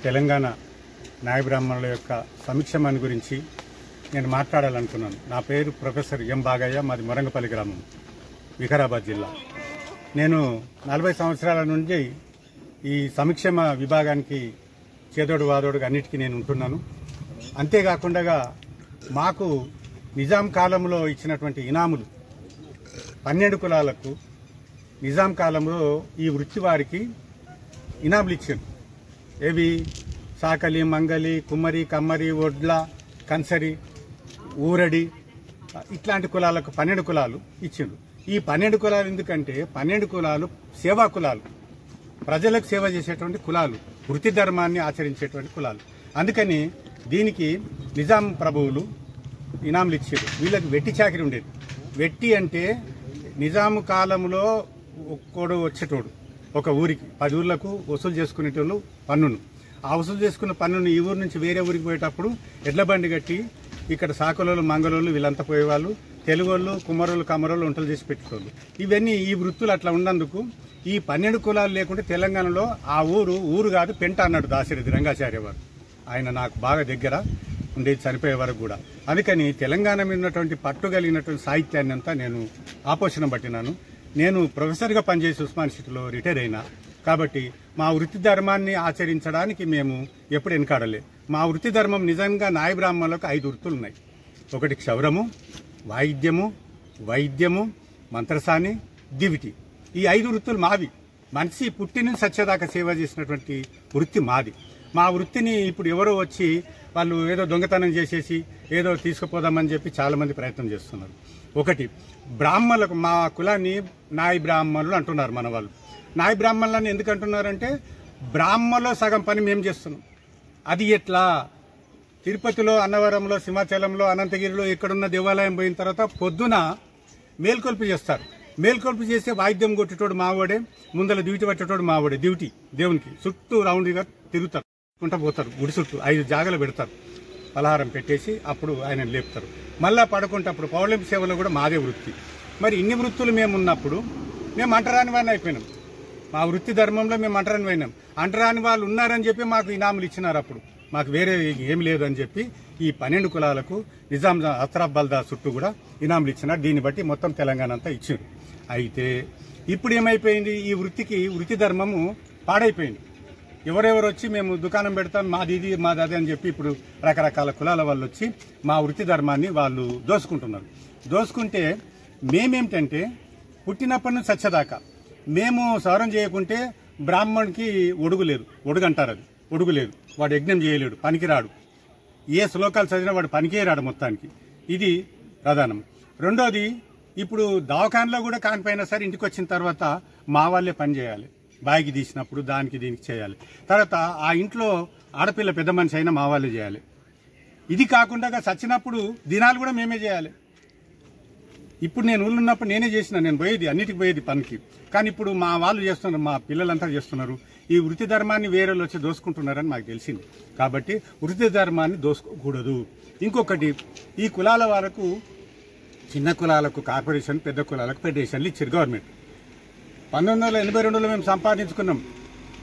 తెలంగాణ నాయ బ్రాహ్మణుల యొక్క సంక్షేమాన్ని గురించి నేను మాట్లాడాలనుకున్నాను. నా పేరు ప్రొఫెసర్ ఎం బాగయ్య, మాది మొరంగపల్లి గ్రామం, వికారాబాద్ జిల్లా. నేను 40 సంవత్సరాల నుండి ఈ సంక్షేమ విభాగానికి చేదోడు వాదోడుగా అన్నిటికీ నేను ఉంటున్నాను. అంతేకాకుండా మాకు నిజాం కాలంలో ఇచ్చినటువంటి ఇనాములు 12 కులాలకు నిజాం కాలంలో ఈ వృత్తి వారికి ఇనాములు ఇచ్చారు. ఏవి? సాకలి, మంగలి, కుమ్మరి, కమ్మరి, ఒడ్ల, కన్సరి, ఊరడి, ఇట్లాంటి కులాలకు 12 కులాలు ఇచ్చిండు. ఈ 12 కులాలు ఎందుకంటే 12 కులాలు సేవా కులాలు, ప్రజలకు సేవ చేసేటువంటి కులాలు, వృత్తి ధర్మాన్ని ఆచరించేటువంటి కులాలు. అందుకని దీనికి నిజాం ప్రభువులు ఇనాములు ఇచ్చారు. వీళ్ళకి వెట్టి చాకిరి ఉండేది. వెట్టి అంటే నిజాము కాలంలో ఒక్కడు వచ్చేటోడు ఒక ఊరికి 10 ఊర్లకు వసూలు చేసుకునేటోళ్ళు పన్నును. ఆ వసూలు చేసుకున్న పన్నును ఈ ఊరు నుంచి వేరే ఊరికి పోయేటప్పుడు ఎడ్ల బండి కట్టి ఇక్కడ సాకులోళ్ళు, మంగళోళ్ళు వీళ్ళంతా పోయేవాళ్ళు. తెలుగోళ్ళు, కుమ్మరోళ్ళు, కమ్మరోళ్ళు వంటలు చేసి పెట్టేటోళ్ళు. ఇవన్నీ ఈ వృత్తులు అట్లా ఉన్నందుకు ఈ 12 కులాలు లేకుంటే తెలంగాణలో ఆ ఊరు కాదు పెంట అన్నాడు దాశరథి రంగాచార్య వారు. ఆయన నాకు బాగా దగ్గర ఉండేది చనిపోయే వరకు కూడా. అందుకని తెలంగాణ మీద ఉన్నటువంటి పట్టు కలిగినటువంటి సాహిత్యాన్ని అంతా నేను ఆపోషణం పట్టినాను. నేను ప్రొఫెసర్గా పనిచేసి ఉస్మాన్ సిటీలో రిటైర్ అయినా కాబట్టి మా వృత్తి ధర్మాన్ని ఆచరించడానికి మేము ఎప్పుడు వెనకాడలే. మా వృత్తి ధర్మం నిజంగా నాయ బ్రాహ్మణులకు 5 వృత్తులు ఉన్నాయి. ఒకటి క్షౌరము, వాయిద్యము, వైద్యము, మంత్రసాని, దివిటి. ఈ 5 వృత్తులు మావి. మనిషి పుట్టిన సత్యదాకా సేవ చేసినటువంటి వృత్తి మాది. మా వృత్తిని ఇప్పుడు ఎవరో వచ్చి వాళ్ళు ఏదో దొంగతనం చేసేసి ఏదో తీసుకుపోదామని చెప్పి చాలామంది ప్రయత్నం చేస్తున్నారు. ఒకటి, బ్రాహ్మణులకు మా కులాన్ని నాయ బ్రాహ్మణులు అంటున్నారు మన వాళ్ళు. నాయ బ్రాహ్మణులని ఎందుకు అంటున్నారంటే బ్రాహ్మణులో సగం పని మేము చేస్తున్నాం. అది ఎట్లా? తిరుపతిలో, అన్నవరంలో, సింహాచలంలో, అనంతగిరిలో ఎక్కడున్న దేవాలయం పోయిన తర్వాత పొద్దున మేల్కొల్పి చేస్తారు. మేల్కొల్పి చేస్తే వాయిద్యం కొట్టేటోడు మావాడే, ముందర డ్యూటీ పట్టేటోడు మావాడే. డ్యూటీ దేవునికి చుట్టూ రౌండ్గా తిరుగుతారు, కుంట పోతారు. గుడి చుట్టూ 5 జాగలు పెడతారు, పలహారం పెట్టేసి అప్పుడు ఆయన లేపుతారు. మళ్ళా పడుకుంటప్పుడు పౌర్ణమి సేవలో కూడా మాదే వృత్తి. మరి ఇన్ని వృత్తులు మేము ఉన్నప్పుడు మేము అంటరాని వారిని అయిపోయినాం. మా వృత్తి ధర్మంలో మేము అంటరాని పోయినాం. అంటరాని వాళ్ళు ఉన్నారని చెప్పి మాకు ఇనాములు ఇచ్చినారు. అప్పుడు మాకు వేరే ఏం లేదు అని చెప్పి ఈ 12 కులాలకు నిజాం అత్రాఫ్ బల్దా చుట్టూ కూడా ఇనాములు ఇచ్చినారు. దీన్ని బట్టి మొత్తం తెలంగాణ అంతా ఇచ్చారు. అయితే ఇప్పుడు ఏమైపోయింది? ఈ వృత్తి ధర్మము పాడైపోయింది. ఎవరెవరు వచ్చి మేము దుకాణం పెడతాం, మాది ఇది మాది అది అని చెప్పి ఇప్పుడు రకరకాల కులాల వాళ్ళు వచ్చి మా వృత్తి ధర్మాన్ని వాళ్ళు దోసుకుంటున్నారు. దోసుకుంటే మేమేమిటంటే పుట్టినప్పటి నుంచి చచ్చేదాకా మేము సవరం చేయకుంటే బ్రాహ్మణుడికి ఒడుగు లేదు. ఒడుగు అంటారు, అది ఒడుగు లేదు. వాడు యజ్ఞం చేయలేడు, పనికిరాడు. ఏ శ్లోకాలు చదివినా వాడు పనికే రాడు మొత్తానికి. ఇది ప్రధానం. రెండోది, ఇప్పుడు దవాఖానలో కూడా కానిపోయినా సరే ఇంటికి వచ్చిన తర్వాత మా వాళ్ళే పని చేయాలి. బాయికి తీసినప్పుడు దానికి దీనికి చేయాలి. తర్వాత ఆ ఇంట్లో ఆడపిల్ల పెద్ద మనిషి అయినా మా వాళ్ళే చేయాలి. ఇది కాకుండా చచ్చినప్పుడు దినాలు కూడా మేమే చేయాలి. ఇప్పుడు నేను ఊళ్ళో ఉన్నప్పుడు నేనే చేసిన, నేను పోయేది అన్నిటికి పోయేది పనికి. కానీ ఇప్పుడు మా వాళ్ళు చేస్తున్నారు, మా పిల్లలంతా చేస్తున్నారు. ఈ వృత్తి ధర్మాన్ని వేరే వచ్చి దోసుకుంటున్నారని మాకు తెలిసింది. కాబట్టి వృత్తి ధర్మాన్ని దోసుకోకూడదు. ఇంకొకటి, ఈ కులాల వాళ్ళకు, చిన్న కులాలకు కార్పొరేషన్, పెద్ద కులాలకు ఫెడరేషన్లు ఇచ్చారు గవర్నమెంట్. 1982లో మేము సంపాదించుకున్నాం.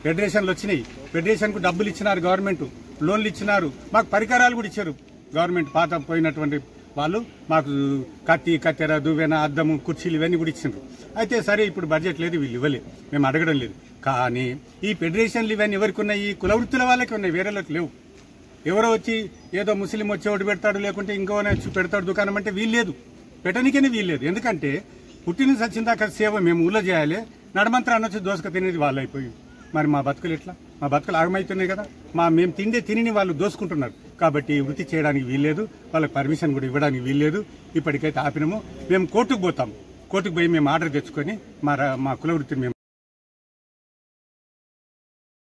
ఫెడరేషన్లు వచ్చినాయి. ఫెడరేషన్కు డబ్బులు ఇచ్చినారు గవర్నమెంట్, లోన్లు ఇచ్చినారు. మాకు పరికరాలు కూడా ఇచ్చారు గవర్నమెంట్. పాత పోయినటువంటి వాళ్ళు మాకు కత్తి, కత్తెర, దువ్వెన, అద్దము, కుర్చీలు ఇవన్నీ కూడా ఇచ్చినారు. అయితే సరే ఇప్పుడు బడ్జెట్ లేదు, వీళ్ళు ఇవ్వలేదు, మేము అడగడం లేదు. కానీ ఈ ఫెడరేషన్లు ఇవన్నీ ఎవరికి ఉన్నాయి? ఈ కుల వృత్తుల వాళ్ళకి ఉన్నాయి, వేరేలకు లేవు. ఎవరో వచ్చి ఏదో ముస్లిం వచ్చి ఒకటి పెడతాడు, లేకుంటే ఇంకో పెడతాడు దుకాణం అంటే వీలు లేదు, పెట్టడానికనే వీలు లేదు. ఎందుకంటే పుట్టిన సచ్చిందాక సేవ మేము ఊళ్ళో చేయాలి, నడమంత్ర అనొచ్చి దోసుక తినేది వాళ్ళు అయిపోయి. మరి మా బతుకులు ఎట్లా? మా బతుకులు ఆగమవుతున్నాయి కదా. మేము తిని వాళ్ళు దోసుకుంటున్నారు. కాబట్టి వృత్తి చేయడానికి వీల్లేదు, వాళ్ళకి పర్మిషన్ కూడా ఇవ్వడానికి వీల్లేదు. ఇప్పటికైతే ఆపినాము. మేము కోర్టుకు పోతాం. కోర్టుకు పోయి మేము ఆర్డర్ తెచ్చుకొని మా కుల వృత్తిని మేము